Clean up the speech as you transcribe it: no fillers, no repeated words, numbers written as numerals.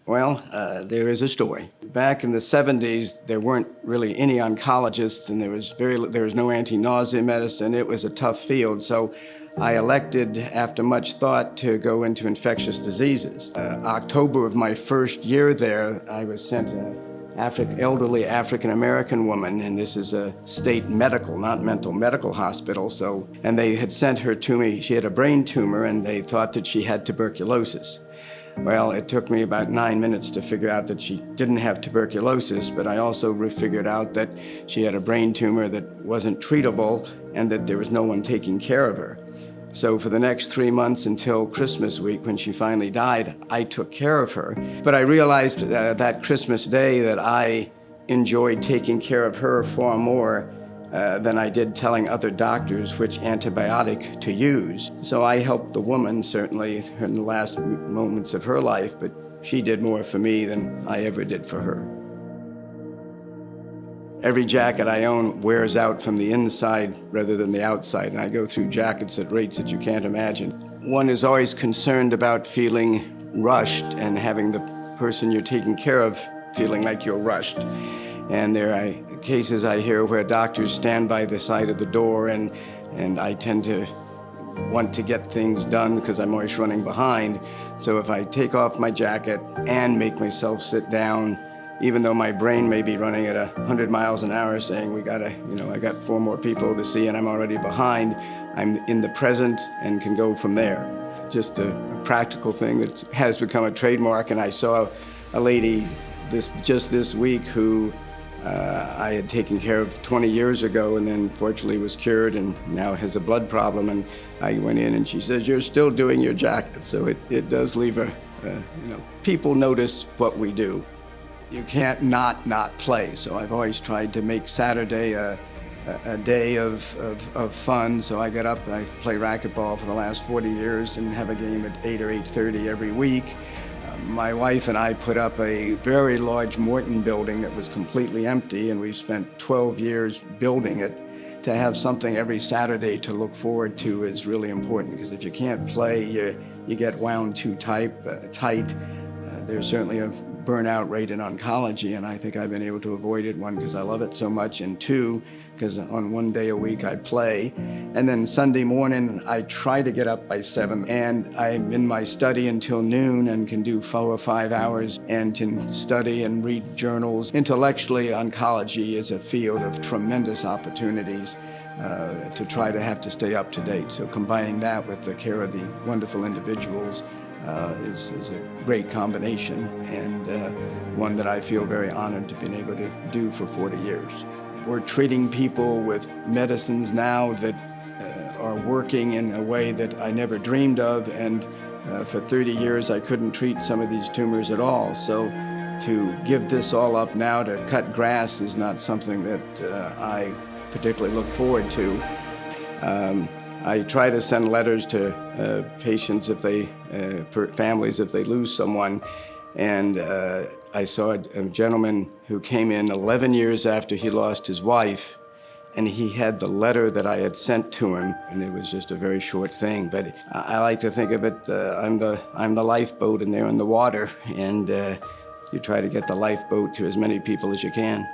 Well, there is a story. Back in the 70s, there weren't really any oncologists, and there was no anti-nausea medicine. It was a tough field, so I elected, after much thought, to go into infectious diseases. October of my first year there, I was sent an elderly African-American woman, and this is a state medical, not mental, medical hospital, and they had sent her to me. She had a brain tumor, and they thought that she had tuberculosis. Well, it took me about 9 minutes to figure out that she didn't have tuberculosis, but I also figured out that she had a brain tumor that wasn't treatable and that there was no one taking care of her. So for the next 3 months until Christmas week, when she finally died, I took care of her. But I realized that Christmas Day that I enjoyed taking care of her far more than I did telling other doctors which antibiotic to use. So I helped the woman, certainly, in the last moments of her life, but she did more for me than I ever did for her. Every jacket I own wears out from the inside rather than the outside, and I go through jackets at rates that you can't imagine. One is always concerned about feeling rushed and having the person you're taking care of feeling like you're rushed. And there are cases I hear where doctors stand by the side of the door, and I tend to want to get things done because I'm always running behind. So if I take off my jacket and make myself sit down, even though my brain may be running at 100 miles an hour saying I got 4 more people to see and I'm already behind, I'm in the present and can go from there. Just a practical thing that has become a trademark, and I saw a lady just this week who I had taken care of 20 years ago, and then fortunately was cured and now has a blood problem. And I went in and she says, "You're still doing your jacket." So it does leave people notice what we do. You can't not play. So I've always tried to make Saturday a day of fun. So I get up, I play racquetball for the last 40 years and have a game at 8 or 8:30 every week. My wife and I put up a very large Morton building that was completely empty, and we've spent 12 years building it. To have something every Saturday to look forward to is really important, because if you can't play, you get wound too tight. There's certainly a burnout rate in oncology, and I think I've been able to avoid it, 1, because I love it so much, and 2, because on 1 day a week I play. And then Sunday morning I try to get up by 7, and I'm in my study until noon and can do 4 or 5 hours and can study and read journals. Intellectually, oncology is a field of tremendous opportunities to try to have to stay up to date. So combining that with the care of the wonderful individuals is a great combination, and one that I feel very honored to have been able to do for 40 years. We're treating people with medicines now that are working in a way that I never dreamed of, and for 30 years I couldn't treat some of these tumors at all. So to give this all up now to cut grass is not something that I particularly look forward to. I try to send letters to patients families if they lose someone, and I saw a gentleman who came in 11 years after he lost his wife, and he had the letter that I had sent to him, and it was just a very short thing. But I like to think of it, I'm the lifeboat, and they're in the water, and you try to get the lifeboat to as many people as you can.